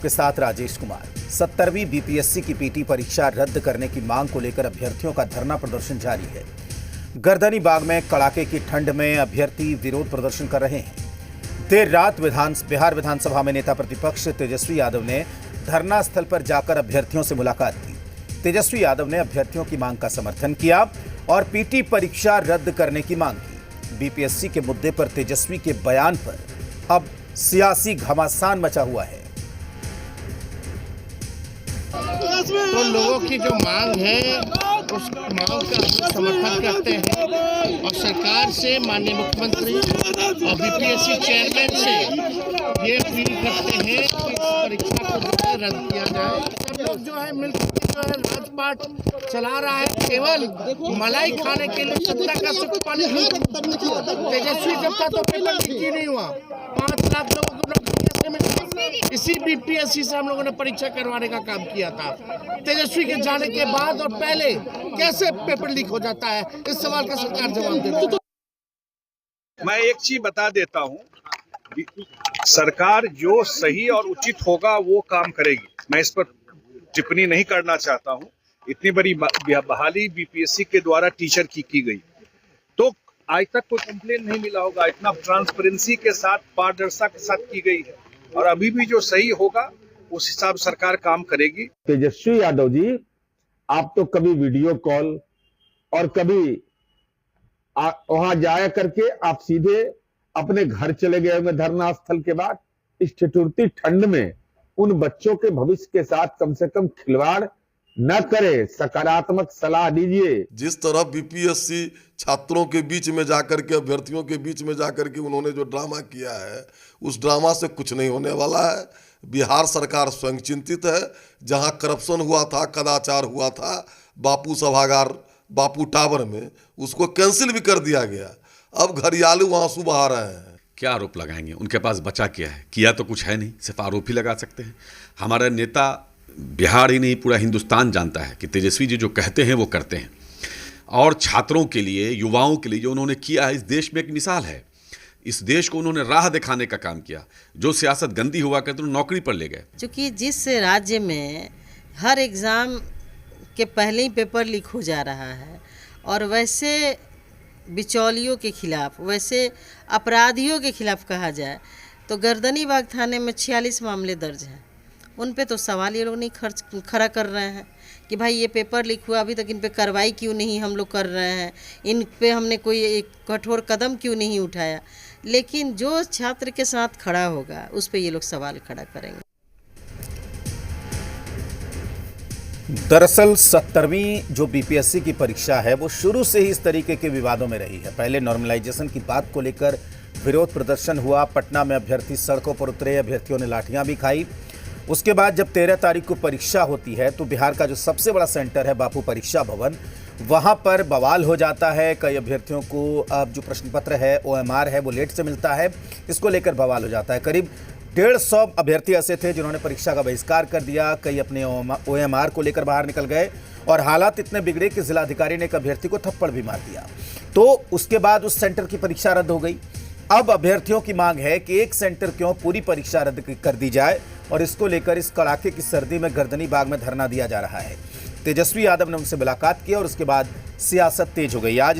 के साथ राजेश कुमार। 70वीं बीपीएससी की पीटी परीक्षा रद्द करने की मांग को लेकर अभ्यर्थियों का धरना प्रदर्शन जारी है। गर्दनी बाग में कड़ाके की ठंड में अभ्यर्थी विरोध प्रदर्शन कर रहे हैं। देर रात बिहार विधानसभा में नेता प्रतिपक्ष तेजस्वी यादव ने धरना स्थल पर जाकर अभ्यर्थियों से मुलाकात की। तेजस्वी यादव ने अभ्यर्थियों की मांग का समर्थन किया और पीटी परीक्षा रद्द करने की मांग की। बीपीएससी के मुद्दे पर तेजस्वी के बयान पर अब सियासी घमासान मचा हुआ है। तो लोगों की जो मांग है उस मांग का समर्थन करते हैं और सरकार से माननीय मुख्यमंत्री और बीपीएससी चेयरमैन से ये अपील करते हैं कि इस परीक्षा को रद्द किया जाए। सब लोग जो है मिलकर जो है राजपाट चला रहा है केवल मलाई खाने के लिए, सत्ता का सुख पाने के लिए। तेजस्वी जब तक तो पेपर लीक ही नहीं हुआ, 5 लाख लोगों को नौकरी मिली। इसी बीपीएससी से हम लोगों ने परीक्षा करवाने का काम किया था। तेजस्वी के जाने के बाद और पहले कैसे पेपर लीक हो जाता है, इस सवाल का सरकार जवाब दे। मैं एक चीज बता देता हूं, सरकार जो सही और उचित होगा वो काम करेगी। मैं इस पर टिप्पणी नहीं करना चाहता हूं। इतनी बड़ी बहाली बीपीएससी के द्वारा टीचर की गई तो आज तक कोई कंप्लेन नहीं मिला होगा। इतना ट्रांसपेरेंसी के साथ, पारदर्शिता के साथ की गई है और अभी भी जो सही होगा उस हिसाब सरकार काम करेगी। तेजस्वी यादव जी, आप तो कभी वीडियो कॉल और कभी वहां जाया करके आप सीधे अपने घर चले गए होंगे धरना स्थल के बाद। इस ठिठुरती ठंड में उन बच्चों के भविष्य के साथ कम से कम खिलवाड़ न करे, सकारात्मक सलाह दीजिए। जिस तरह बीपीएससी छात्रों के बीच में जाकर के, अभ्यर्थियों के बीच में जाकर के उन्होंने जो ड्रामा किया है, उस ड्रामा से कुछ नहीं होने वाला है। बिहार सरकार स्वयं चिंतित है। जहां करप्शन हुआ था, कदाचार हुआ था बापू सभागार, बापू टावर में, उसको कैंसिल भी कर दिया गया। अब घरियालू आंसू बहा रहे हैं। क्या आरोप लगाएंगे? उनके पास बचा क्या है? किया तो कुछ है नहीं, सिर्फ आरोप ही लगा सकते हैं। हमारा नेता बिहार ही नहीं पूरा हिंदुस्तान जानता है कि तेजस्वी जी जो कहते हैं वो करते हैं। और छात्रों के लिए, युवाओं के लिए जो उन्होंने किया है, इस देश में एक मिसाल है। इस देश को उन्होंने राह दिखाने का काम किया। जो सियासत गंदी हुआ करते उन्हें नौकरी पर ले गए। क्योंकि जिस राज्य में हर एग्ज़ाम के पहले ही पेपर लीक हो जा रहा है और वैसे बिचौलियों के खिलाफ, वैसे अपराधियों के खिलाफ कहा जाए तो गर्दनी बाग थाने में 46 मामले दर्ज हैं। उन पे तो सवाल ये लोग नहीं खड़ा कर रहे हैं कि भाई ये पेपर लीक हुआ, अभी तक इन पे कार्रवाई क्यों नहीं हम लोग कर रहे हैं, इन पे हमने कोई एक कठोर कदम क्यों नहीं उठाया। लेकिन जो छात्र के साथ खड़ा होगा उस पे ये लोग सवाल खड़ा करेंगे। दरअसल 70वीं जो बीपीएससी की परीक्षा है वो शुरू से ही इस तरीके के विवादों में रही है। पहले नॉर्मलाइजेशन की बात को लेकर विरोध प्रदर्शन हुआ। पटना में अभ्यर्थी सड़कों पर उतरे, अभ्यर्थियों ने लाठियां भी खाई। उसके बाद जब 13 तारीख को परीक्षा होती है तो बिहार का जो सबसे बड़ा सेंटर है बापू परीक्षा भवन, वहां पर बवाल हो जाता है। कई अभ्यर्थियों को अब जो प्रश्न पत्र है, OMR है, वो लेट से मिलता है। इसको लेकर बवाल हो जाता है। करीब 150 अभ्यर्थी ऐसे थे जिन्होंने परीक्षा का बहिष्कार कर दिया। कई अपने OMR को लेकर बाहर निकल गए और हालात इतने बिगड़े कि जिलाधिकारी ने एक अभ्यर्थी को थप्पड़ भी मार दिया। तो उसके बाद उस सेंटर की परीक्षा रद्द हो गई। अब अभ्यर्थियों की मांग है कि एक सेंटर क्यों, पूरी परीक्षा रद्द कर दी जाए और इसको लेकर इस कड़ाके की सर्दी में गर्दनी बाग में धरना दिया जा रहा है। तेजस्वी यादव ने उनसे मुलाकात की और उसके बाद सियासत तेज हो गई। आज